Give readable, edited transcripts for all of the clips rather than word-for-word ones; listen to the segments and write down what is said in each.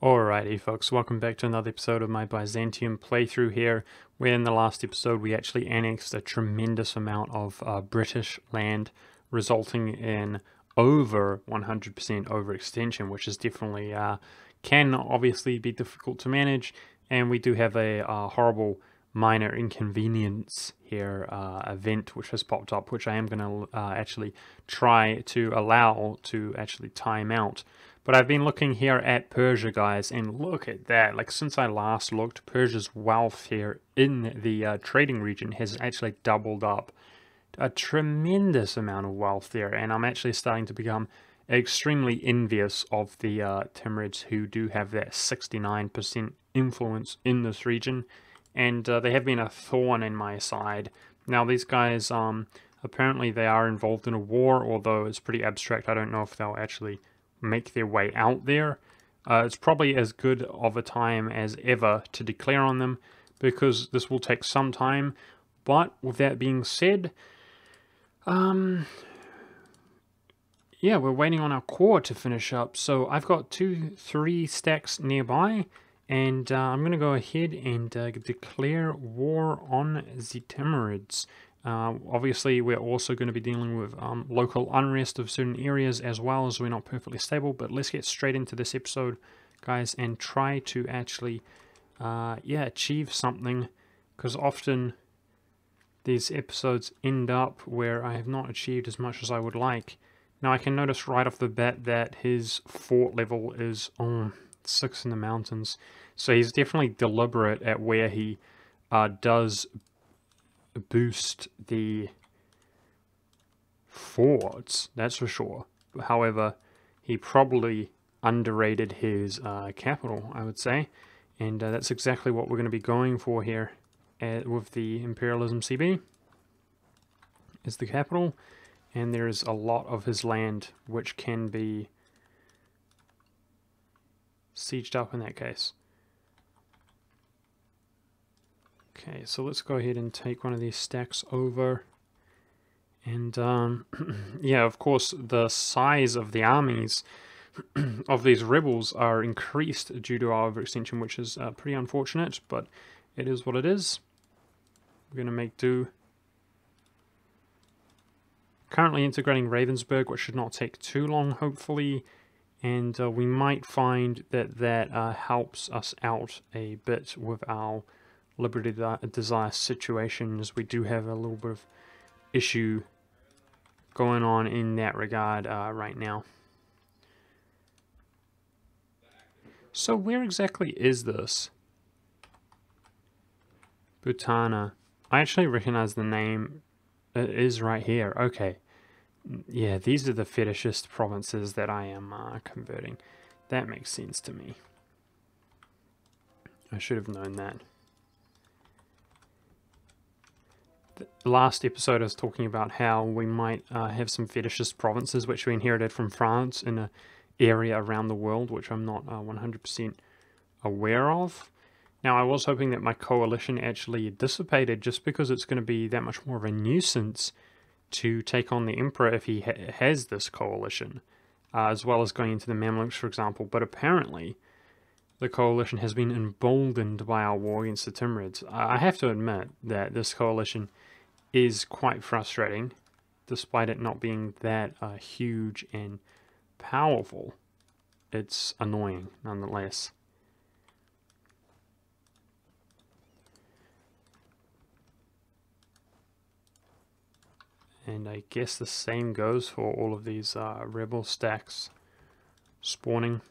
Alrighty folks, welcome back to another episode of my Byzantium playthrough here, where in the last episode we actually annexed a tremendous amount of British land, resulting in over 100% overextension, which is definitely, can obviously be difficult to manage, and we do have a horrible minor inconvenience here event which has popped up, which I am going to actually try to allow to actually time out. But I've been looking here at Persia, guys, and look at that. Like, since I last looked, Persia's wealth here in the trading region has actually doubled up. A tremendous amount of wealth there, and I'm actually starting to become extremely envious of the Timurids, who do have that 69% influence in this region, and they have been a thorn in my side. Now, these guys, apparently they are involved in a war, although it's pretty abstract. I don't know if they'll actually make their way out there. It's probably as good of a time as ever to declare on them, because this will take some time. But with that being said, yeah, we're waiting on our core to finish up. So I've got 3 stacks nearby, and I'm going to go ahead and declare war on the Timurids. Obviously, we're also going to be dealing with local unrest of certain areas as well, as we're not perfectly stable. But let's get straight into this episode, guys, and try to actually, achieve something, because often these episodes end up where I have not achieved as much as I would like. Now, I can notice right off the bat that his fort level is 6 in the mountains, so he's definitely deliberate at where he does boost the forts, that's for sure. However, he probably underrated his capital, I would say, and that's exactly what we're going to be going for here with the Imperialism CB. Is the capital, and there is a lot of his land which can be sieged up in that case. Okay, so let's go ahead and take one of these stacks over. And yeah, of course, the size of the armies of these rebels are increased due to our overextension, which is pretty unfortunate, but it is what it is. We're going to make do. Currently integrating Ravensburg, which should not take too long, hopefully, and we might find that that helps us out a bit with our Liberty Desire situation, as we do have a little bit of issue going on in that regard right now. So where exactly is this? Butana. I actually recognize the name. It is right here. Okay. Yeah, these are the fetishist provinces that I am converting. That makes sense to me. I should have known that. The last episode I was talking about how we might have some fetishist provinces which we inherited from France in an area around the world, which I'm not 100% aware of. Now, I was hoping that my coalition actually dissipated, just because it's going to be that much more of a nuisance to take on the Emperor if he has this coalition, as well as going into the Mamluks, for example. But apparently, the coalition has been emboldened by our war against the Timurids. I have to admit that this coalition is quite frustrating, despite it not being that huge and powerful. It's annoying, nonetheless. And I guess the same goes for all of these rebel stacks spawning.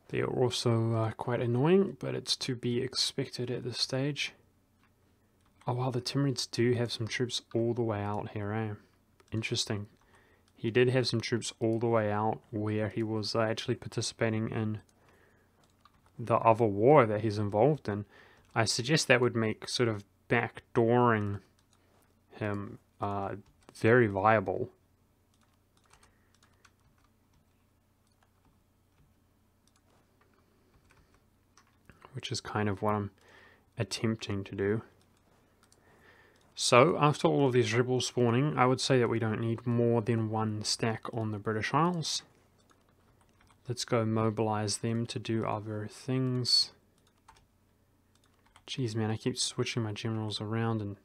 They are also quite annoying, but it's to be expected at this stage. Oh wow, the Timurids do have some troops all the way out here, eh? Interesting. He did have some troops all the way out where he was actually participating in the other war that he's involved in. I suggest that would make sort of backdooring him very viable. Which is kind of what I'm attempting to do. So, after all of these rebels spawning, I would say that we don't need more than 1 stack on the British Isles. Let's go mobilize them to do other things. Jeez, man, I keep switching my generals around and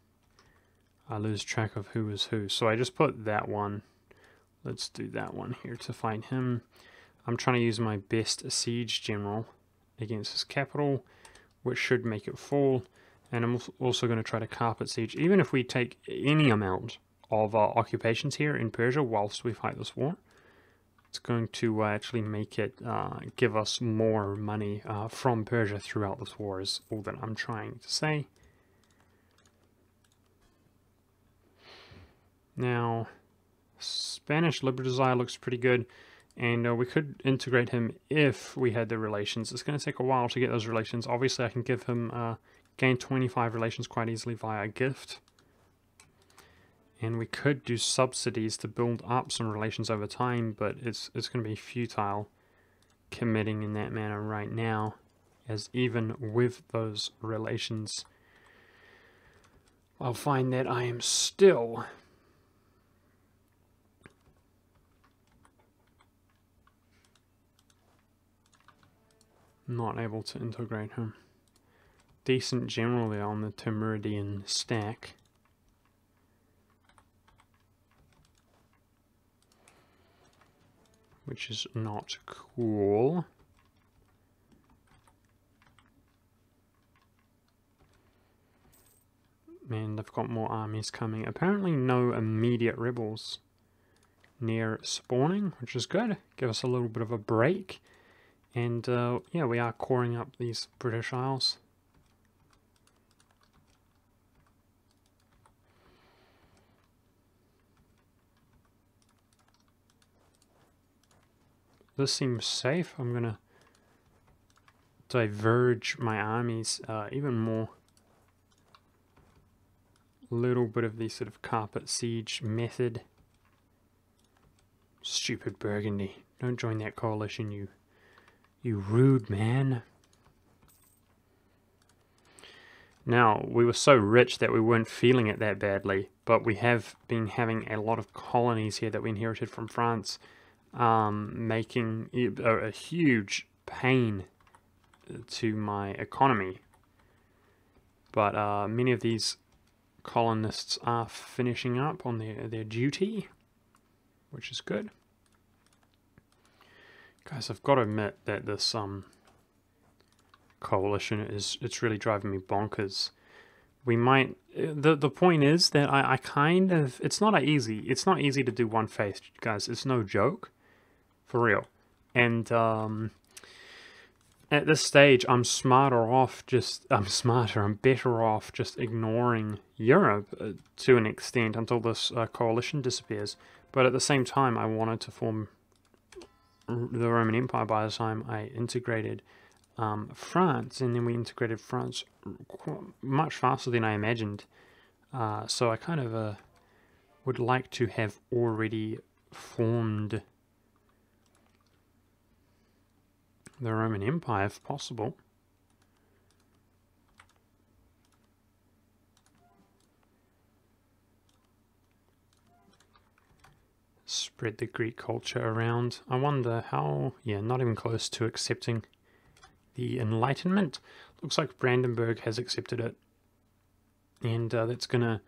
I lose track of who is who. So I just put that one. Let's do that one here to fight him. I'm trying to use my best siege general against his capital, which should make it fall. And I'm also going to try to carpet siege. Even if we take any amount of occupations here in Persia whilst we fight this war, it's going to actually make it give us more money from Persia throughout this war is all that I'm trying to say. Now, Spanish Liberal Desire looks pretty good, and we could integrate him if we had the relations. It's going to take a while to get those relations. Obviously, I can give him gain 25 relations quite easily via a gift. And we could do subsidies to build up some relations over time, but it's going to be futile committing in that manner right now, as even with those relations, I'll find that I am still not able to integrate him. Decent general there on the Timuridian stack. Which is not cool. And they've got more armies coming. Apparently no immediate rebels near spawning, which is good. Give us a little bit of a break. And yeah, we are coring up these British Isles. This seems safe. I'm going to diverge my armies even more. A little bit of the sort of carpet siege method. Stupid Burgundy. Don't join that coalition, you rude man. Now, we were so rich that we weren't feeling it that badly, but we have been having a lot of colonies here that we inherited from France, making a huge pain to my economy. But many of these colonists are finishing up on their duty, which is good. Guys, I've got to admit that this coalition it's really driving me bonkers. We might the point is that I kind of, it's not easy to do one faith, guys. It's no joke. For real. And at this stage, I'm better off just ignoring Europe to an extent until this coalition disappears. But at the same time, I wanted to form the Roman Empire by the time I integrated France, and then we integrated France much faster than I imagined. So I kind of would like to have already formed the Roman Empire, if possible. Spread the Greek culture around. I wonder how... yeah, not even close to accepting the Enlightenment. Looks like Brandenburg has accepted it. And that's going to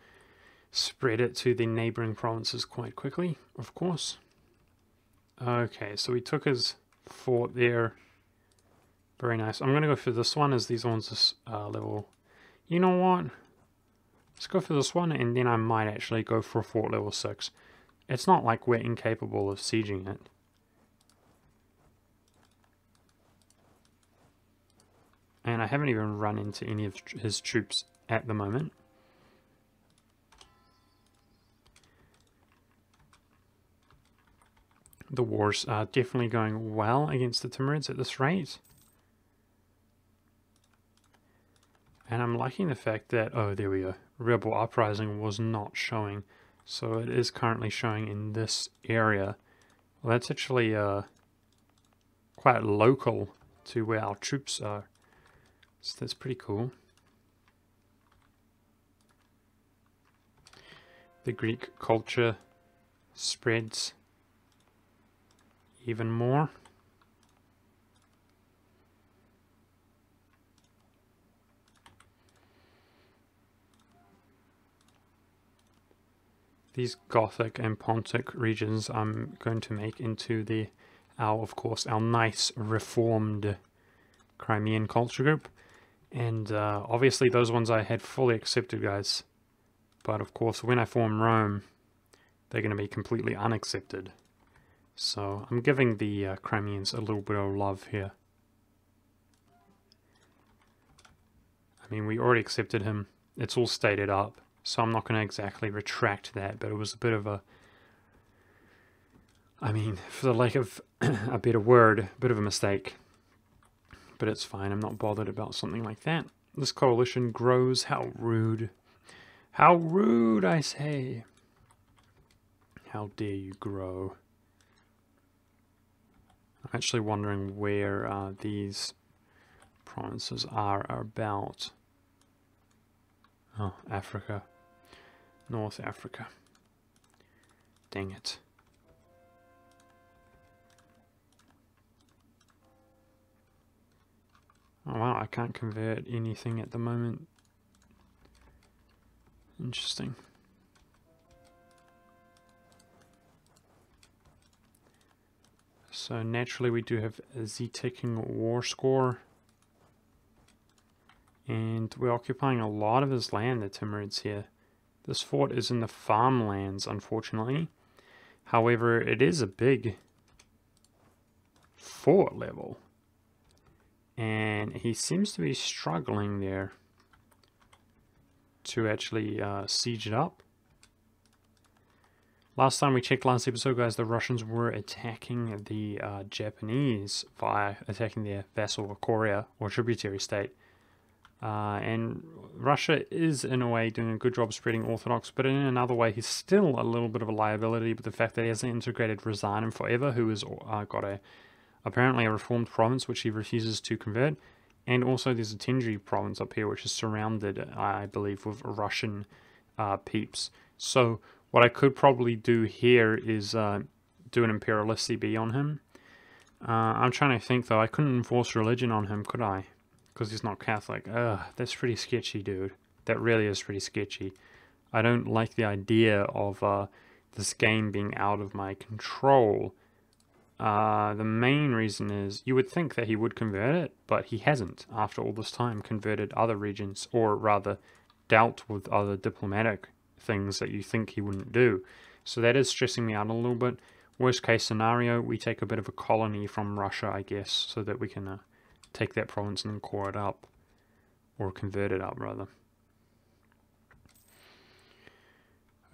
spread it to the neighboring provinces quite quickly, of course. Okay, so we took his fort there. Very nice. I'm going to go for this one, as these ones are level... You know what? Let's go for this one, and then I might actually go for a fort level 6. It's not like we're incapable of sieging it. And I haven't even run into any of his troops at the moment. The wars are definitely going well against the Timurids at this rate. And I'm liking the fact that, oh, there we go, Rebel Uprising was not showing. So it is currently showing in this area. Well, that's actually quite local to where our troops are. So that's pretty cool. The Greek culture spreads even more. these Gothic and Pontic regions I'm going to make into of course, our nice reformed Crimean culture group. And obviously those ones I had fully accepted, guys. But of course, when I form Rome, they're going to be completely unaccepted. So I'm giving the Crimeans a little bit of love here. I mean, we already accepted him. It's all stated up. So I'm not going to exactly retract that, but it was a bit of a... I mean, for the lack of a better word, a bit of a mistake. But it's fine, I'm not bothered about something like that. This coalition grows, how rude. How rude, I say. How dare you grow. I'm actually wondering where these provinces are about. Oh, Africa. North Africa. Dang it. Oh wow, I can't convert anything at the moment. Interesting. So naturally we do have a Z-ticking war score. And we're occupying a lot of his land, the Timurids here. This fort is in the farmlands, unfortunately. However, it is a big fort level. And he seems to be struggling there to actually siege it up. Last time we checked last episode, guys, the Russians were attacking the Japanese via attacking their vassal of Korea, or tributary state. And Russia is, in a way, doing a good job spreading Orthodox, but in another way, he's still a little bit of a liability with the fact that he hasn't integrated Ryazan forever, who has got apparently a reformed province which he refuses to convert. And also there's a Tengri province up here which is surrounded, I believe, with Russian peeps. So what I could probably do here is do an Imperialist CB on him. I'm trying to think though, I couldn't enforce religion on him, could I? Because he's not Catholic. Ugh, that's pretty sketchy, dude. That really is pretty sketchy. I don't like the idea of this game being out of my control. The main reason is, you would think that he would convert it, but he hasn't, after all this time, converted other regions, or rather, dealt with other diplomatic things that you think he wouldn't do. So that is stressing me out a little bit. Worst case scenario, we take a bit of a colony from Russia, I guess, so that we can take that province and then core it up, or convert it up, rather.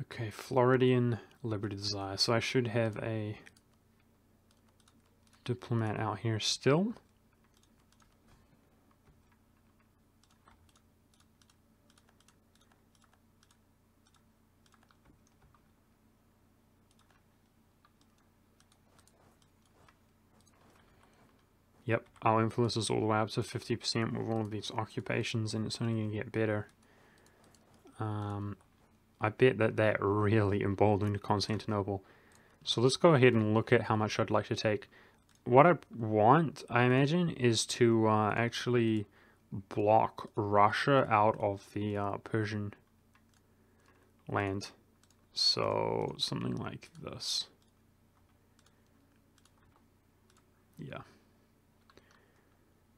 Okay, Floridian Liberty Desire. So I should have a diplomat out here still. Yep, our influence is all the way up to 50% with all of these occupations, and it's only going to get better. I bet that really emboldened Constantinople. So let's go ahead and look at how much I'd like to take. What I want, I imagine, is to actually block Russia out of the Persian land. So something like this. Yeah.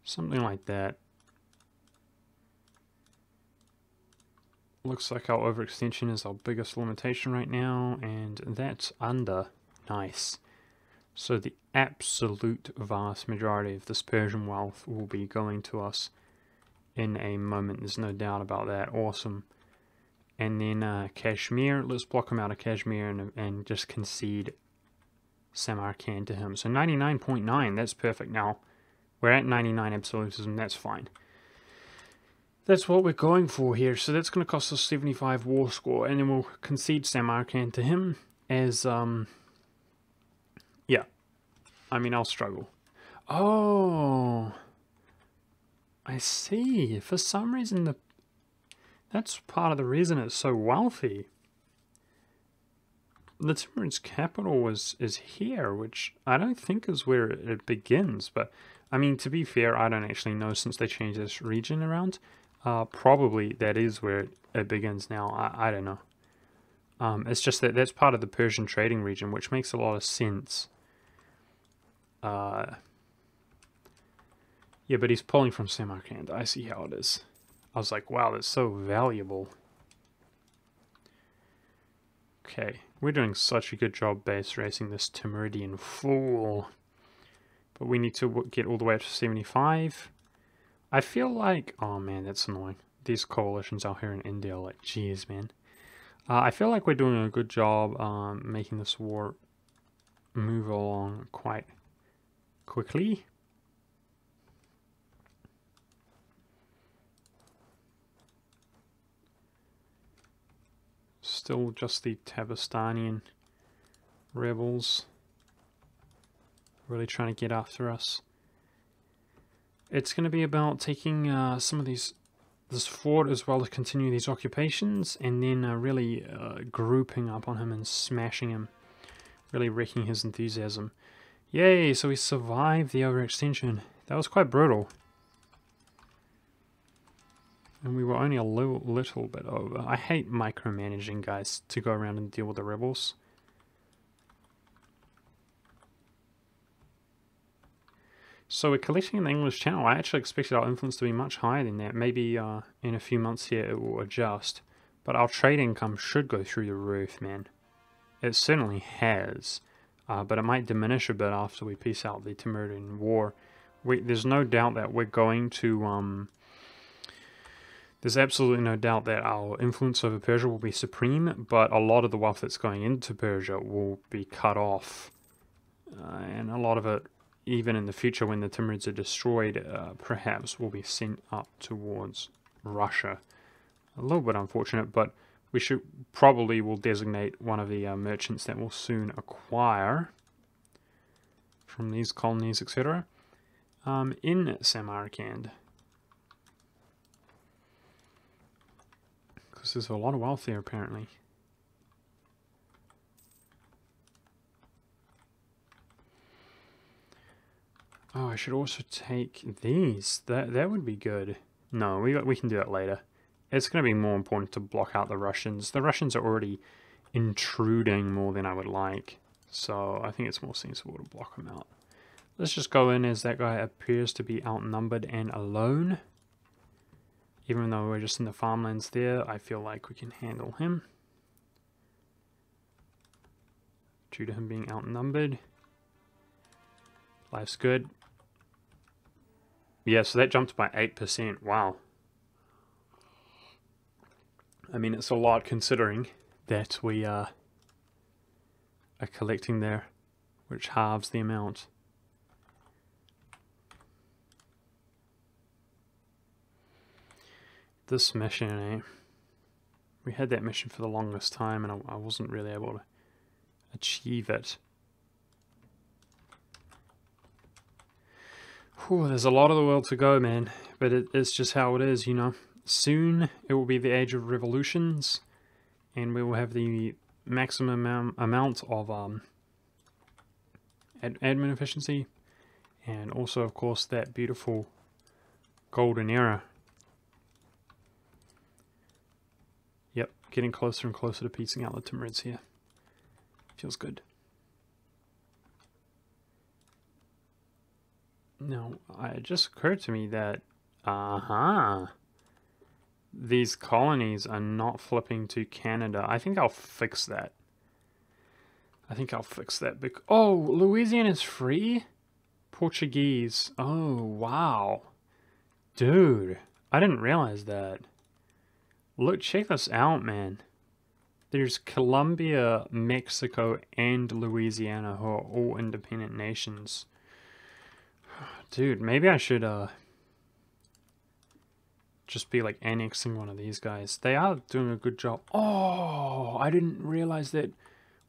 Something like that. Looks like our overextension is our biggest limitation right now, and that's under. Nice. So the absolute vast majority of this Persian wealth will be going to us in a moment. There's no doubt about that. Awesome. And then Kashmir. Let's block him out of Kashmir and just concede Samarkand to him. So 99.9. That's perfect. Now, we're at 99 absolutism. That's fine. That's what we're going for here. So that's going to cost us 75 war score. And then we'll concede Samarkand to him as... yeah. I mean, I'll struggle. Oh, I see. For some reason, that's part of the reason it's so wealthy. The Timurid's capital is here, which I don't think is where it begins. But, I mean, to be fair, I don't actually know since they changed this region around. Probably that is where it begins now. I don't know. It's just that that's part of the Persian trading region, which makes a lot of sense. Yeah, but he's pulling from Samarkand. I see how it is. I was like, wow, that's so valuable. Okay, we're doing such a good job base racing this Timuridian fool. But we need to get all the way up to 75. I feel like... Oh man, that's annoying. These coalitions out here in India are like, geez, man. I feel like we're doing a good job making this war move along quite quickly. Still just the Tabastanian rebels really trying to get after us. It's going to be about taking some of this fort as well as continue these occupations, and then really grouping up on him and smashing him, really wrecking his enthusiasm. Yay, so we survived the overextension. That was quite brutal. And we were only a little bit over. I hate micromanaging, guys, to go around and deal with the rebels. So we're collecting in the English Channel. I actually expected our influence to be much higher than that. Maybe in a few months here it will adjust. But our trade income should go through the roof, man. It certainly has. But it might diminish a bit after we peace out the Timurian War. There's no doubt that we're going to... There's absolutely no doubt that our influence over Persia will be supreme, but a lot of the wealth that's going into Persia will be cut off. And a lot of it, even in the future when the Timurids are destroyed, perhaps will be sent up towards Russia. A little bit unfortunate, but we should probably will designate one of the merchants that we'll soon acquire from these colonies, etc. In Samarkand. Because there's a lot of wealth there, apparently. Oh, I should also take these. That would be good. No, we can do that later. It's going to be more important to block out the Russians. The Russians are already intruding more than I would like. So I think it's more sensible to block them out. Let's just go in as that guy appears to be outnumbered and alone. Even though we're just in the farmlands there, I feel like we can handle him. Due to him being outnumbered. Life's good. Yeah, so that jumped by 8%. Wow. I mean, it's a lot considering that we are collecting there, which halves the amount. This mission, eh? We had that mission for the longest time and I wasn't really able to achieve it. Whew, there's a lot of the world to go, man. But it's just how it is, you know. Soon it will be the age of revolutions, and we will have the maximum amount of admin efficiency, and also, of course, that beautiful golden era. Yep, getting closer and closer to piecing out the Timurids here. Feels good. Now, it just occurred to me that, these colonies are not flipping to Canada. I think I'll fix that. Oh, Louisiana's free? Portuguese. Oh, wow. Dude, I didn't realize that. Look, check this out, man. There's Colombia, Mexico, and Louisiana who are all independent nations. Dude, maybe I should just be like annexing one of these guys. They are doing a good job. Oh, I didn't realize that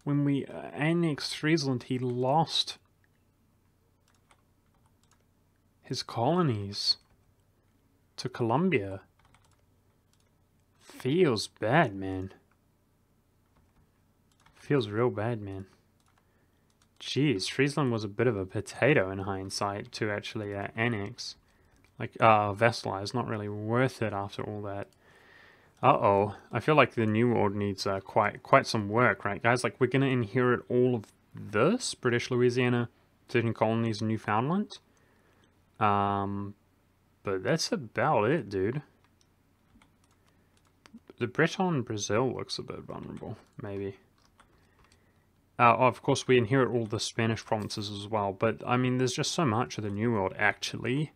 when we annexed Friesland, he lost his colonies to Colombia. Feels bad, man. Feels real bad, man. Jeez, Friesland was a bit of a potato in hindsight to actually annex. Like, vassalize, not really worth it after all that. Uh-oh. I feel like the New World needs quite some work, right, guys? Like, we're going to inherit all of this. British Louisiana, 13 colonies, and Newfoundland. But that's about it, dude. The Breton Brazil looks a bit vulnerable, maybe. Of course, we inherit all the Spanish provinces as well. But, I mean, there's just so much of the New World, actually,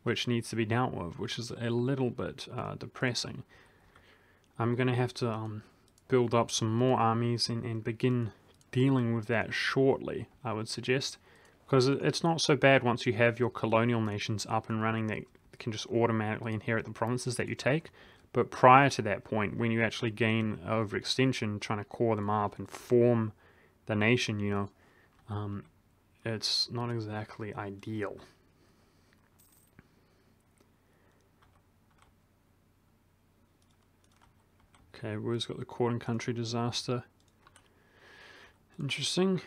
which needs to be dealt with, which is a little bit depressing. I'm going to have to build up some more armies and begin dealing with that shortly, I would suggest. Because it's not so bad once you have your colonial nations up and running that can just automatically inherit the provinces that you take. But prior to that point, when you actually gain overextension, trying to core them up and form the nation, you know, it's not exactly ideal. Okay, where's got the Cordon Country disaster? Interesting.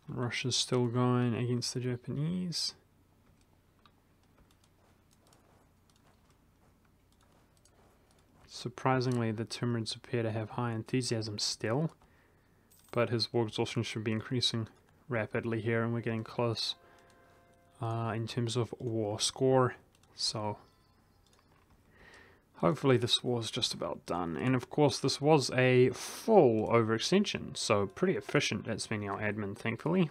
Russia's still going against the Japanese. Surprisingly, the Timurids appear to have high enthusiasm still, but his war exhaustion should be increasing rapidly here, and we're getting close in terms of war score. So hopefully this war is just about done. And of course, this was a full overextension, so pretty efficient at spending our admin, thankfully.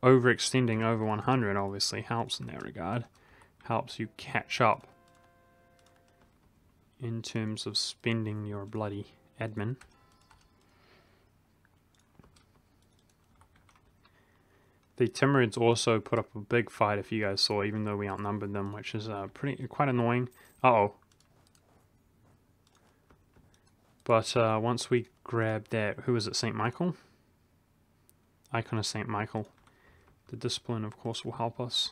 Overextending over 100 obviously helps in that regard. Helps you catch up in terms of spending your bloody admin. The Timurids also put up a big fight, if you guys saw, even though we outnumbered them, which is quite annoying. Uh-oh. But once we grab that, who is it, St. Michael? Icon of St. Michael. The discipline, of course, will help us.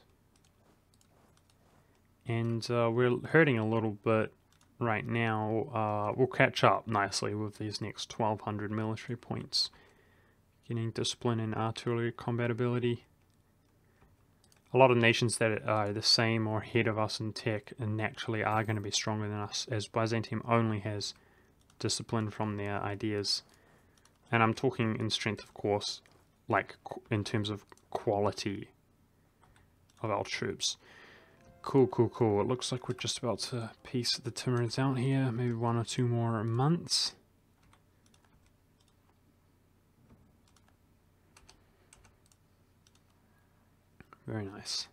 And we're hurting a little bit right now. We'll catch up nicely with these next 1,200 military points. Getting discipline and artillery combat ability. A lot of nations that are the same or ahead of us in tech and naturally are going to be stronger than us, as Byzantium only has discipline from their ideas. And I'm talking in strength, of course, like in terms of quality of our troops. Cool, cool, cool. It looks like we're just about to piece the Timurids out here. Maybe 1 or 2 more months. Very nice.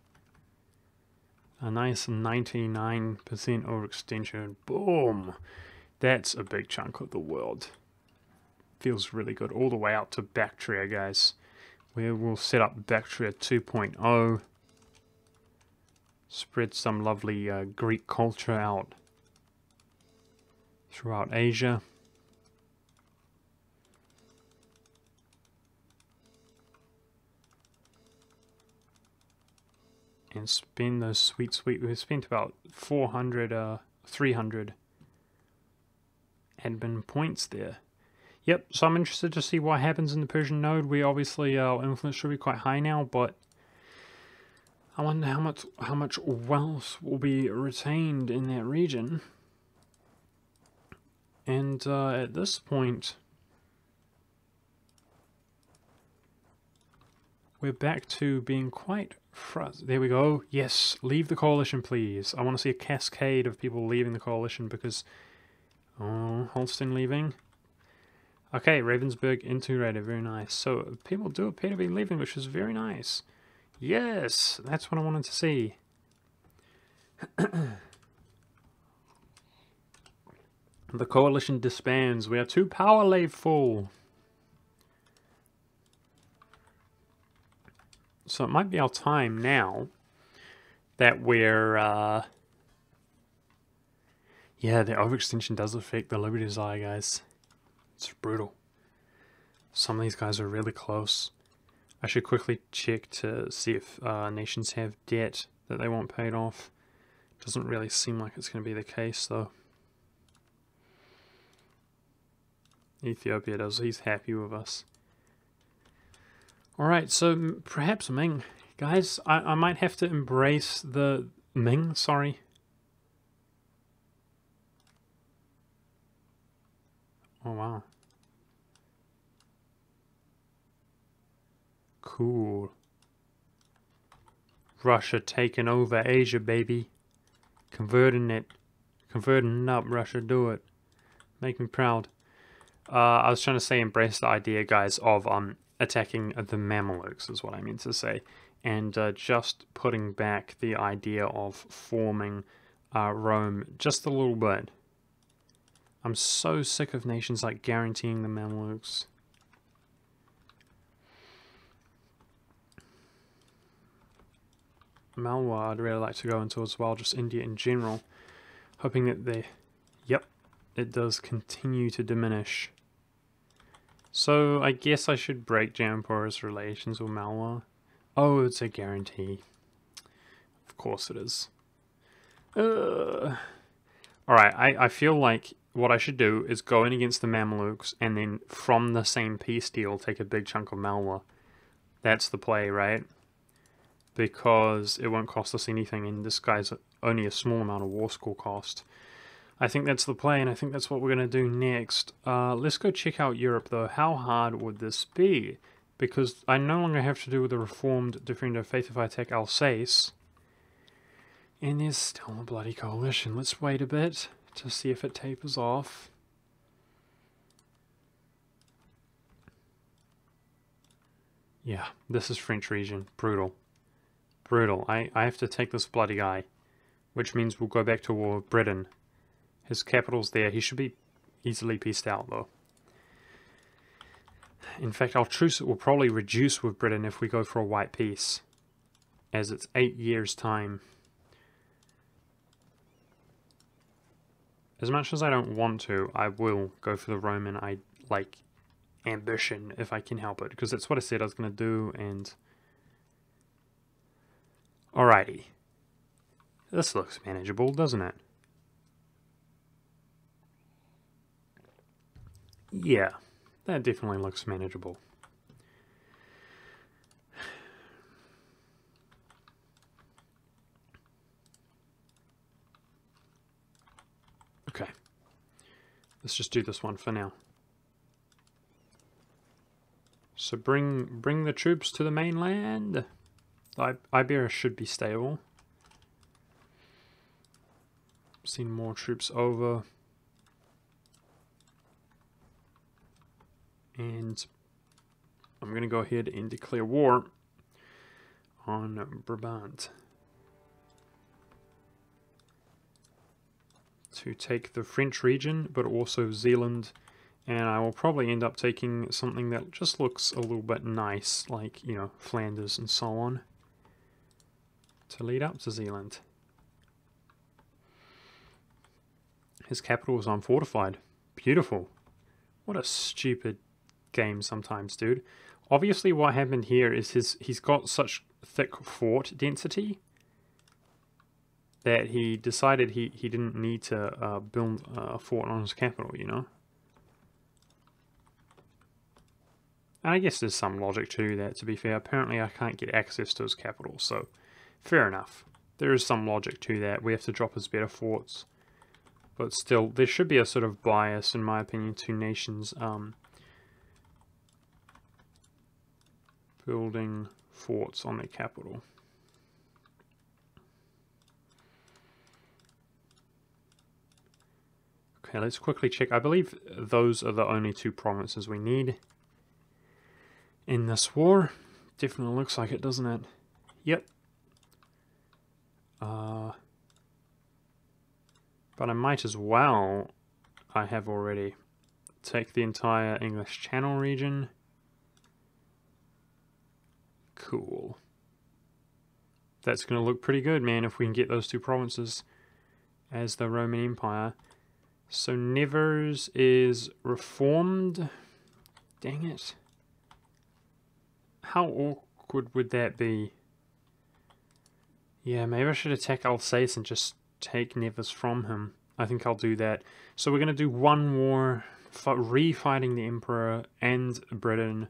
A nice 99% overextension. Boom! That's a big chunk of the world. Feels really good. All the way out to Bactria, guys. We will set up Bactria 2.0. Spread some lovely Greek culture out throughout Asia. And spend those sweet, we spent about 300 admin points there. Yep, so I'm interested to see what happens in the Persian node. We obviously, our influence should be quite high now, but I wonder how much wealth will be retained in that region. And at this point, we're back to being quite there we go. Yes, leave the coalition, please. I want to see a cascade of people leaving the coalition because... Oh, Holstein leaving. Okay, Ravensburg integrated. Very nice. So, people do appear to be leaving, which is very nice. Yes, that's what I wanted to see. The coalition disbands. We are too powerfully full. So it might be our time now that we're, yeah, the overextension does affect the Liberty Desire, guys. It's brutal. Some of these guys are really close. I should quickly check to see if nations have debt that they want paid off. Doesn't really seem like it's going to be the case, though. Ethiopia does. He's happy with us. Alright, so perhaps Ming Guys, I might have to embrace the Ming, sorry. Oh, wow. Cool. Russia taking over Asia, baby. Converting it. Converting up, Russia, do it. Make me proud. I was trying to say embrace the idea, guys, of attacking the Mamelukes, is what I meant to say. And just putting back the idea of forming Rome just a little bit. I'm so sick of nations like guaranteeing the Mamelukes. Malwa I'd really like to go into as well, just India in general. Hoping that they... Yep, it does continue to diminish. So I guess I should break Jampur's relations with Malwa. Oh, it's a guarantee. Of course it is. Alright, I feel like what I should do is go in against the Mamelukes and then from the same peace deal take a big chunk of Malwa. That's the play, right? Because it won't cost us anything and this guy's only a small amount of war score cost. I think that's the play and I think that's what we're going to do next. Let's go check out Europe though. How hard would this be? Because I no longer have to do with the reformed Defender of Faith if I attack Alsace. And there's still a bloody coalition. Let's wait a bit to see if it tapers off. Yeah, this is French region. Brutal. Brutal. I have to take this bloody guy. Which means we'll go back to war with Britain. His capital's there. He should be easily pieced out though. In fact, our truce will probably reduce with Britain if we go for a white peace. As it's 8 years' time. As much as I don't want to, I will go for the Roman ambition if I can help it. Because that's what I said I was going to do and... Alrighty. This looks manageable, doesn't it? Yeah, that definitely looks manageable. Okay. Let's just do this one for now. So bring the troops to the mainland. Iberia should be stable. Seen more troops over. And I'm going to go ahead and declare war on Brabant. To take the French region, but also Zealand. And I will probably end up taking something that just looks a little bit nice, like, you know, Flanders and so on. To lead up to Zealand. His capital is unfortified. Beautiful. What a stupid game sometimes, dude. Obviously what happened here is he's got such thick fort density that he decided he didn't need to build a fort on his capital, you know? And I guess there's some logic to that, to be fair. Apparently I can't get access to his capital, so fair enough. There is some logic to that. We have to drop his better forts. But still, there should be a sort of bias, in my opinion, to nations building forts on their capital. Okay, let's quickly check. I believe those are the only two provinces we need in this war. Definitely looks like it, doesn't it? Yep. But I might as well, I have already, take the entire English Channel region. Cool. That's going to look pretty good, man, if we can get those two provinces as the Roman Empire. So Nevers is reformed. Dang it. How awkward would that be? Yeah, maybe I should attack Alsace and just take Nevers from him. I think I'll do that. So we're going to do one war, refighting the Emperor and Britain.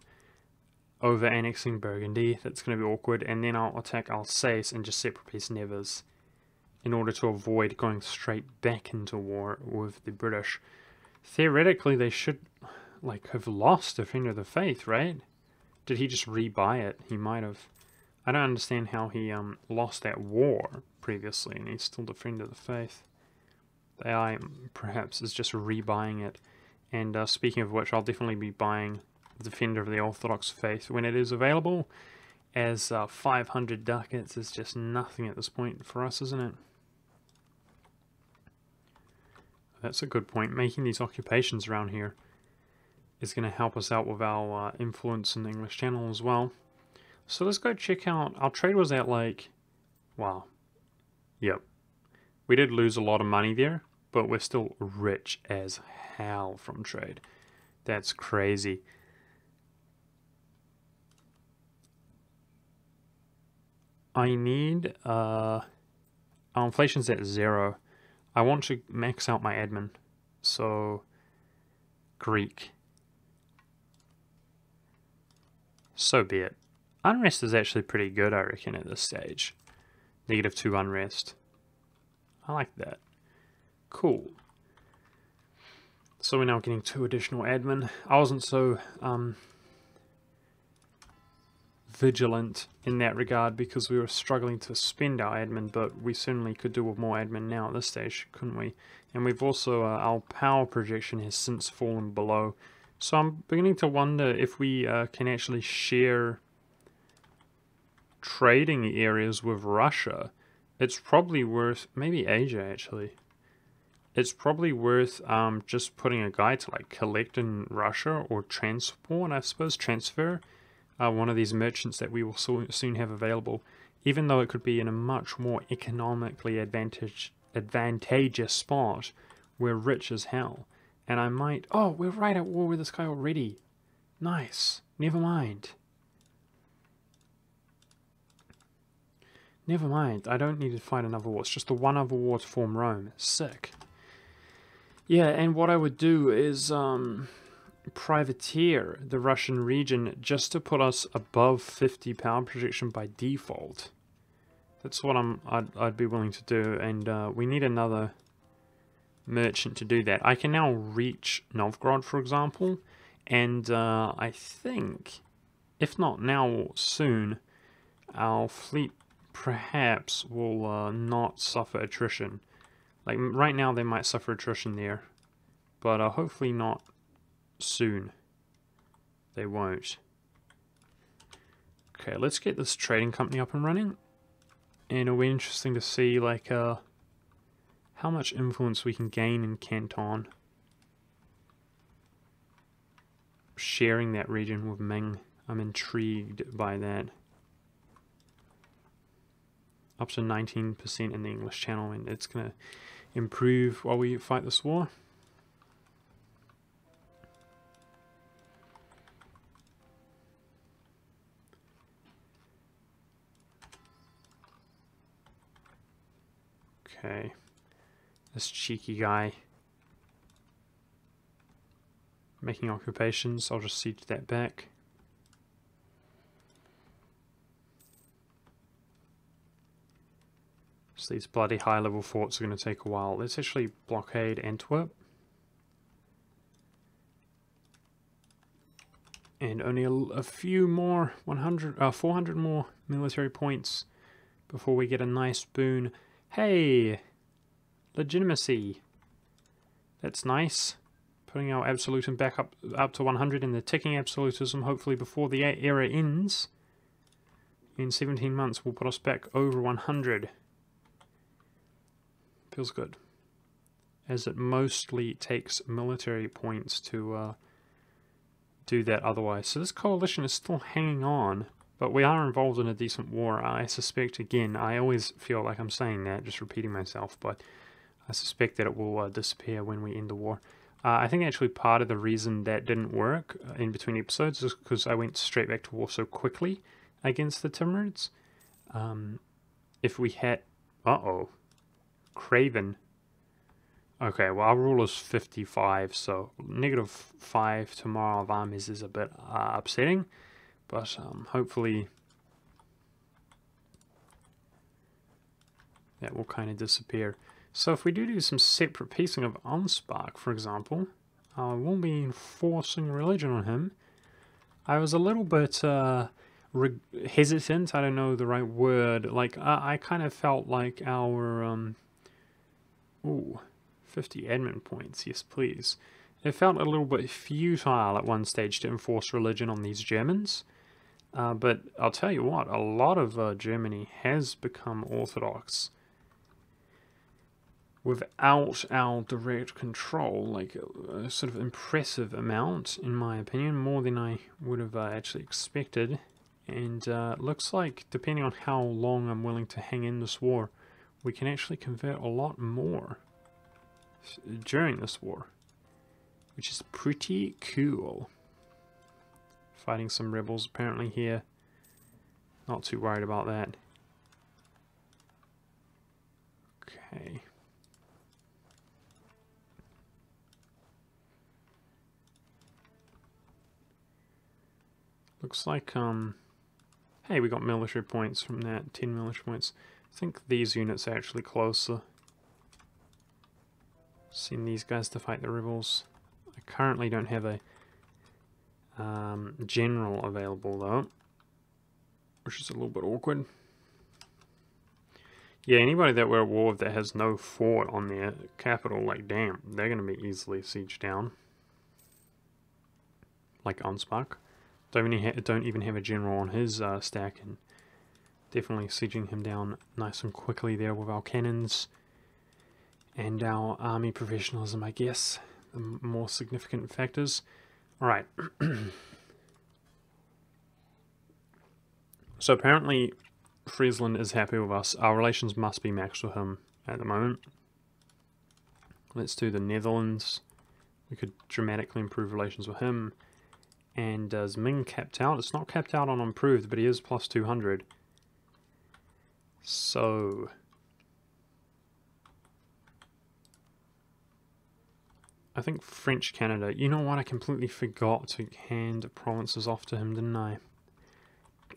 over annexing Burgundy. That's going to be awkward. And then I'll attack Alsace and just separate piece Nevers in order to avoid going straight back into war with the British. Theoretically, they should like have lost Defender of the Faith, right? Did he just rebuy it? He might have. I don't understand how he lost that war previously and he's still Defender of the Faith. The AI perhaps is just rebuying it. And speaking of which, I'll definitely be buying Defender of the Orthodox Faith when it is available, as 500 ducats is just nothing at this point for us, isn't it? That's a good point. Making these occupations around here is going to help us out with our influence in the English Channel as well. So let's go check out. Our trade was at like, wow. Yep. We did lose a lot of money there, but we're still rich as hell from trade. That's crazy. I need, our inflation's at 0. I want to max out my admin. So, Greek. So be it. Unrest is actually pretty good, I reckon, at this stage. -2 unrest. I like that. Cool. So we're now getting 2 additional admin. I wasn't so vigilant in that regard because we were struggling to spend our admin, but we certainly could do with more admin now at this stage, couldn't we? And we've also, our power projection has since fallen below. So I'm beginning to wonder if we can actually share trading areas with Russia. It's probably worth, maybe Asia actually. It's probably worth just putting a guy to like collect in Russia or transport, I suppose, transfer one of these merchants that we will soon have available, even though it could be in a much more economically advantageous spot. We're rich as hell. And I might, oh, we're right at war with this guy already. Nice. Never mind. Never mind. I don't need to fight another war. It's just the one other war to form Rome. Sick. Yeah, and what I would do is privateer the Russian region just to put us above 50 power projection by default. That's what I'd be willing to do, and we need another merchant to do that. I can now reach Novgorod, for example, and I think, if not now, soon, our fleet perhaps will not suffer attrition. Like right now they might suffer attrition there, but hopefully not soon. They won't. Okay, let's get this trading company up and running. And it'll be interesting to see like how much influence we can gain in Canton. Sharing that region with Ming. I'm intrigued by that. Up to 19% in the English Channel, and it's going to improve while we fight this war. Okay, this cheeky guy making occupations, I'll just siege that back. So these bloody high level forts are going to take a while. Let's actually blockade Antwerp. And only a few more, 400 more military points before we get a nice boon. Hey! Legitimacy. That's nice. Putting our absolutism back up to 100 in the ticking absolutism, hopefully before the era ends. In 17 months we'll put us back over 100. Feels good. As it mostly takes military points to do that otherwise. So this coalition is still hanging on, but we are involved in a decent war. I suspect, again, I always feel like I'm saying that, just repeating myself, but I suspect that it will disappear when we end the war. I think actually part of the reason that didn't work in between episodes is because I went straight back to war so quickly against the Timurids. If we had... Craven. Okay, well our rule is 55, so -5 to morale of armies is a bit upsetting, But hopefully that will kind of disappear. So if we do some separate piecing of Ansbach, for example, we'll be enforcing religion on him. I was a little bit hesitant, I don't know the right word, like I kind of felt like our, 50 admin points, yes please. It felt a little bit futile at one stage to enforce religion on these Germans. But I'll tell you what, a lot of Germany has become Orthodox without our direct control, like a sort of impressive amount, in my opinion, more than I would have actually expected. And looks like, depending on how long I'm willing to hang in this war, we can actually convert a lot more during this war, which is pretty cool. Fighting some rebels apparently here. Not too worried about that. Okay. Looks like, hey, we got military points from that, 10 military points. I think these units are actually closer. Send these guys to fight the rebels. I currently don't have a general available though, which is a little bit awkward. Yeah, anybody that we're at war with that has no fort on their capital, like damn, they're going to be easily sieged down. Like Ansbach. Don't even have a general on his stack, and definitely sieging him down nice and quickly there with our cannons and our army professionalism, I guess, the more significant factors. Alright. So apparently Friesland is happy with us. Our relations must be maxed with him at the moment. Let's do the Netherlands. We could dramatically improve relations with him. And is Ming capped out? It's not capped out on improved, but he is plus 200. So I think French Canada. You know what? I completely forgot to hand provinces off to him, didn't I?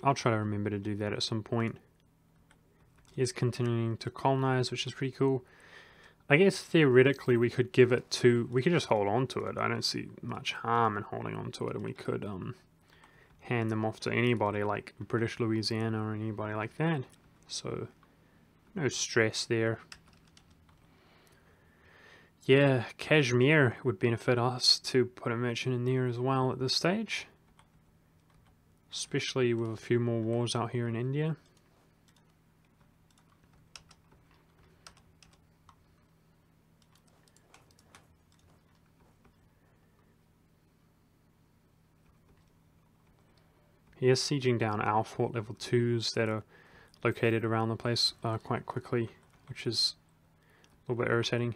I'll try to remember to do that at some point. He is continuing to colonize, which is pretty cool. I guess theoretically we could give it to... We could just hold on to it. I don't see much harm in holding on to it. And we could hand them off to anybody like British Louisiana or anybody like that. So, no stress there. Yeah, Kashmir would benefit us to put a merchant in there as well at this stage. Especially with a few more wars out here in India. He is sieging down our fort level 2s that are located around the place quite quickly, which is a little bit irritating.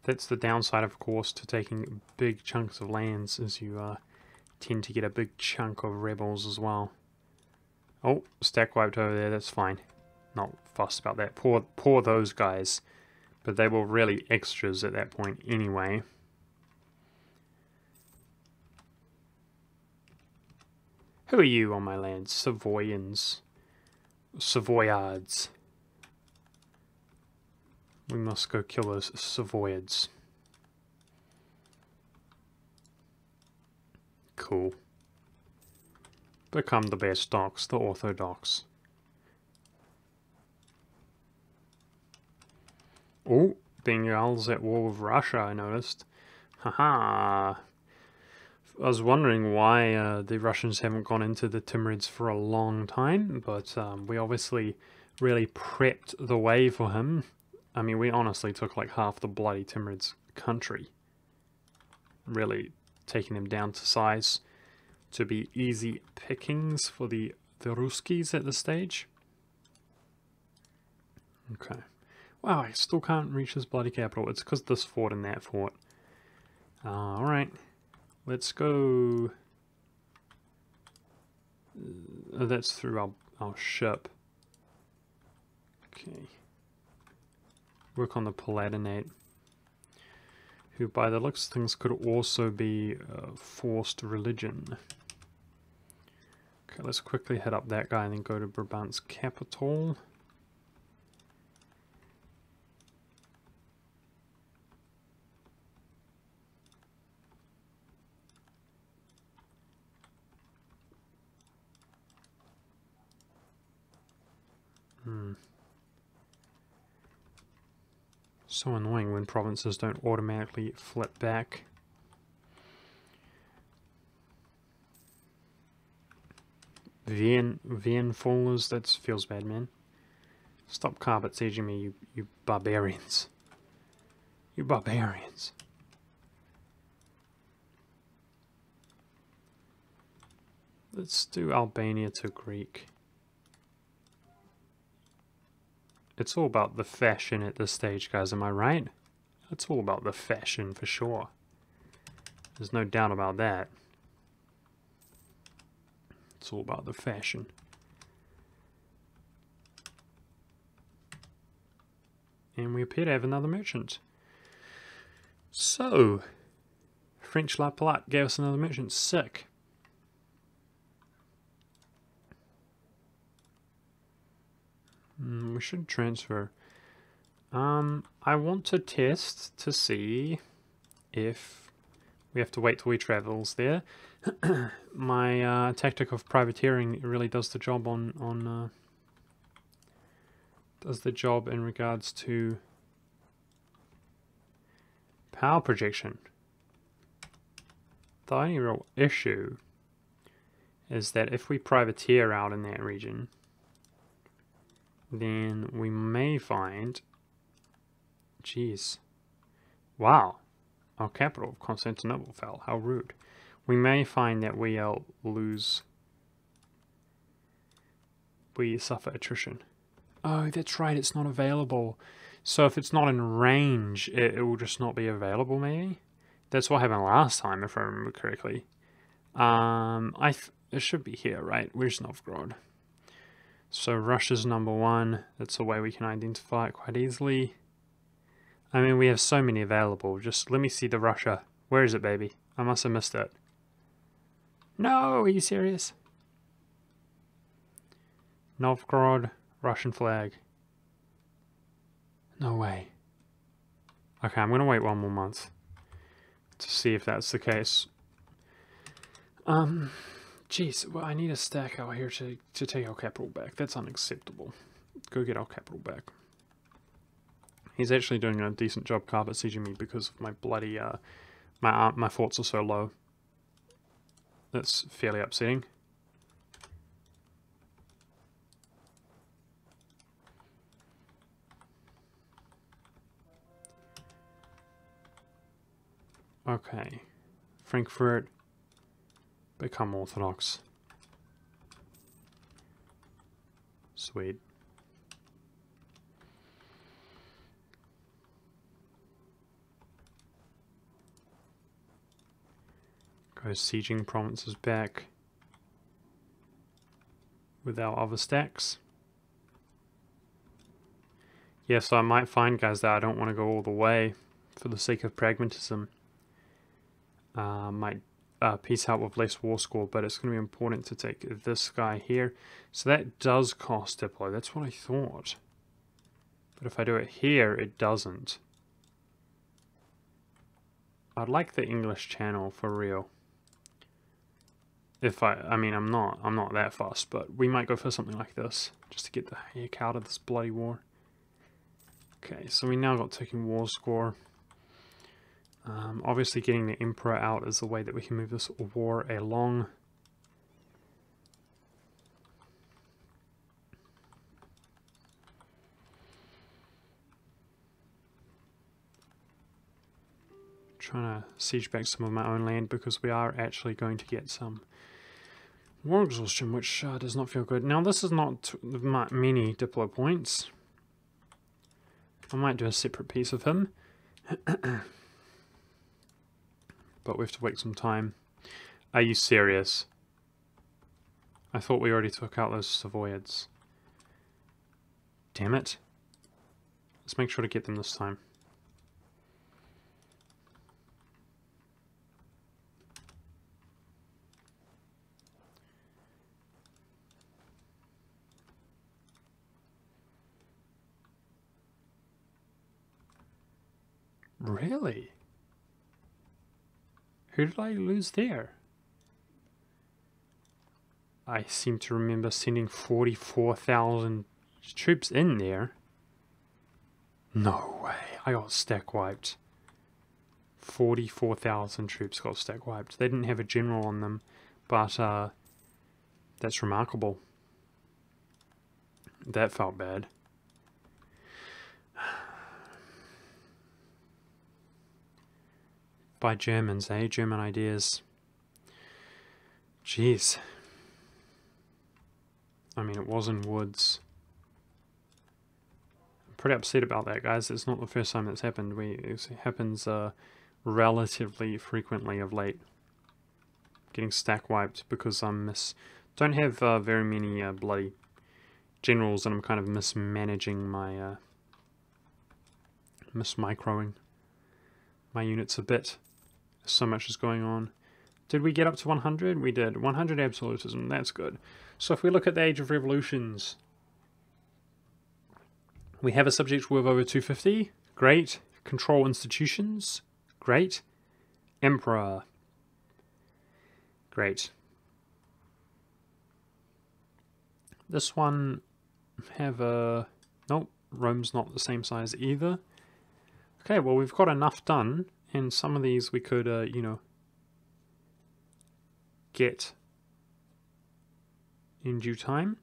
That's the downside, of course, to taking big chunks of lands, is you tend to get a big chunk of rebels as well. Oh, stack wiped over there, that's fine. Not fussed about that. Poor those guys. But they were really extras at that point anyway. Who are you on my land? Savoyans. Savoyards. We must go kill those Savoyards. Cool. Become the best docs, the Orthodox. Oh, Bengal's at war with Russia, I noticed. Haha. I was wondering why the Russians haven't gone into the Timurids for a long time, but we obviously really prepped the way for him. I mean, we honestly took like half the bloody Timurids country. Really taking them down to size to be easy pickings for the Ruskies at this stage. Okay. Wow, I still can't reach this bloody capital. It's because this fort and that fort. Alright. Let's go... that's through our ship. Okay. Work on the Palatinate. who by the looks of things could also be forced religion. Okay, let's quickly head up that guy and then go to Brabant's capital. So annoying when provinces don't automatically flip back. Vian Fallers, that feels bad, man. Stop carpet sieging me, you barbarians. You barbarians. Let's do Albania to Greek. It's all about the fashion at this stage, guys, am I right? It's all about the fashion for sure. There's no doubt about that. It's all about the fashion. And we appear to have another merchant. So, French La Plate gave us another merchant. Sick. We should transfer. I want to test to see if we have to wait till he travels there. My tactic of privateering really does the job does the job in regards to power projection. The only real issue is that if we privateer out in that region, then we may find, jeez, wow, our capital of Constantinople fell, how rude. We may find that we suffer attrition. Oh, that's right, it's not available. So if it's not in range, it will just not be available, maybe? That's what happened last time, if I remember correctly. It should be here, right? Where's Novgorod? So Russia's #1. That's a way we can identify it quite easily. I mean, we have so many available. Just let me see the Russia. Where is it, baby? I must have missed it. No, are you serious? Novgorod, Russian flag. No way. Okay, I'm going to wait 1 more month to see if that's the case. Jeez, well, I need a stack out here to take our capital back. That's unacceptable. Go get our capital back. He's actually doing a decent job carpet sieging me because of my bloody, my forts are so low. That's fairly upsetting. Okay. Frankfurt. Become Orthodox. Sweet. Go sieging provinces back with our other stacks. Yes, I might find, guys, that I don't want to go all the way for the sake of pragmatism. Might piece out with less war score, but it's going to be important to take this guy here. So that does cost Diplo, that's what I thought. But if I do it here, it doesn't. I'd like the English Channel for real. I mean, I'm not that fussed, but we might go for something like this, just to get the heck out of this bloody war. Okay, so we now got taking war score. Obviously getting the Emperor out is the way that we can move this war along. Trying to siege back some of my own land because we are actually going to get some war exhaustion, which does not feel good. Now this is not many Diplo points. I might do a separate piece of him. But we have to wait some time. Are you serious? I thought we already took out those Savoyards. Damn it. Let's make sure to get them this time. Really? Who did I lose there? I seem to remember sending 44,000 troops in there. No way. I got stack wiped. 44,000 troops got stack wiped. They didn't have a general on them, but that's remarkable. That felt bad. By Germans, eh? German ideas. Jeez. I mean, it was in woods. I'm pretty upset about that, guys. It's not the first time that's happened. It happens relatively frequently of late. Getting stack wiped because I don't have very many bloody generals, and I'm kind of mismanaging my mismicroing my units a bit. So much is going on. Did we get up to 100? We did. 100 absolutism. That's good. So if we look at the Age of Revolutions, we have a subject with over 250. Great. Control institutions. Great. Emperor. Great. This one have a... Nope. Rome's not the same size either. Okay, well, we've got enough done. And some of these we could, you know, get in due time.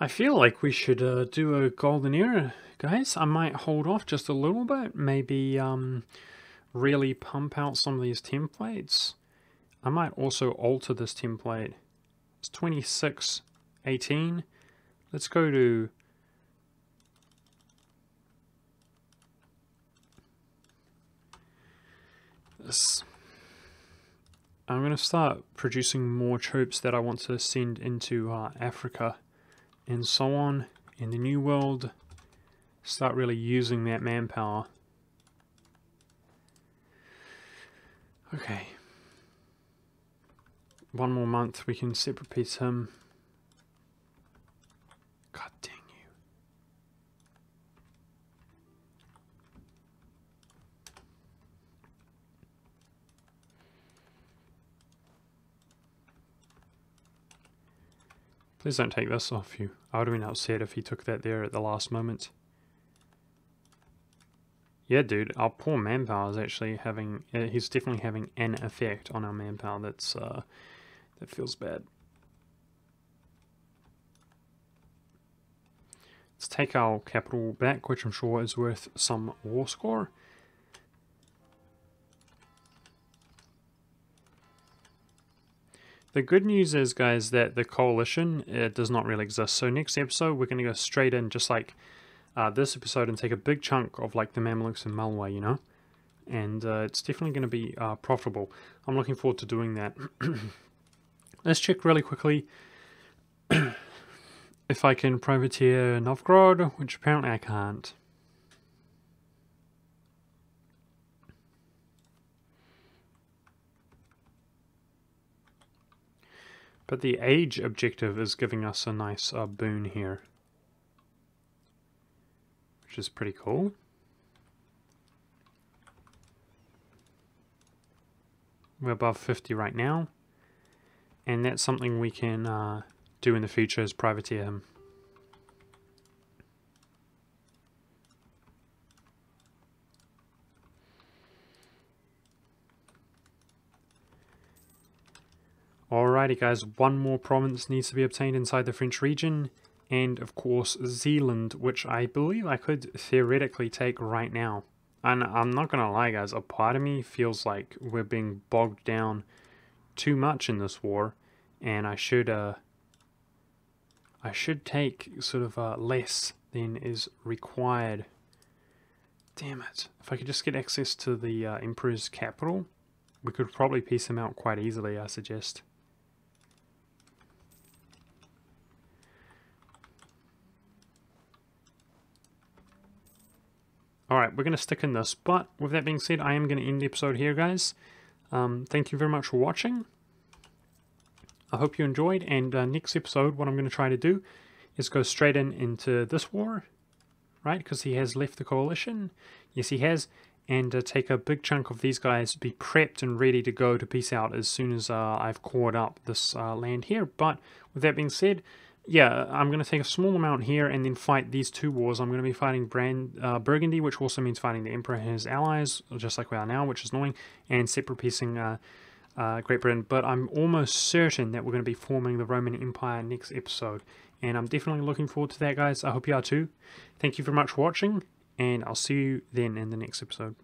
I feel like we should do a golden era, guys. I might hold off just a little bit. Maybe really pump out some of these templates. I might also alter this template. It's 2618. Let's go to... this. I'm going to start producing more troops that I want to send into Africa and so on in the New World. Start really using that manpower. Okay. One more month we can separate him. God dang you. Please don't take this off you. I would have been upset if he took that there at the last moment. Yeah, dude, our poor manpower is actually having... he's definitely having an effect on our manpower that's... that feels bad. Let's take our capital back, which I'm sure is worth some war score. The good news is, guys, that the coalition does not really exist. So next episode, we're going to go straight in, just like this episode, and take a big chunk of like the Mamluks and Malwa, you know? And it's definitely going to be profitable. I'm looking forward to doing that. Let's check really quickly if I can privateer Novgorod, which apparently I can't. But the age objective is giving us a nice boon here, which is pretty cool. We're above 50 right now, and that's something we can do in the future, is privateer him. Alrighty guys, one more province needs to be obtained inside the French region, and of course Zealand, which I believe I could theoretically take right now. And I'm not gonna lie guys, a part of me feels like we're being bogged down too much in this war, and I should take sort of less than is required. Damn it. If I could just get access to the Emperor's capital, we could probably piece him out quite easily, I suggest. Alright, we're going to stick in this, but with that being said, I am going to end the episode here, guys. Thank you very much for watching. I hope you enjoyed, and next episode, what I'm going to try to do is go straight into this war, right? Because he has left the coalition. Yes, he has. and take a big chunk of these guys, be prepped and ready to go to peace out as soon as I've cored up this land here. But with that being said, yeah, I'm going to take a small amount here and then fight these two wars. I'm going to be fighting Burgundy, which also means fighting the Emperor and his allies, just like we are now, which is annoying, and separate piecing Great Britain. But I'm almost certain that we're going to be forming the Roman Empire next episode, and I'm definitely looking forward to that, guys. I hope you are too. Thank you very much for watching, and I'll see you then in the next episode.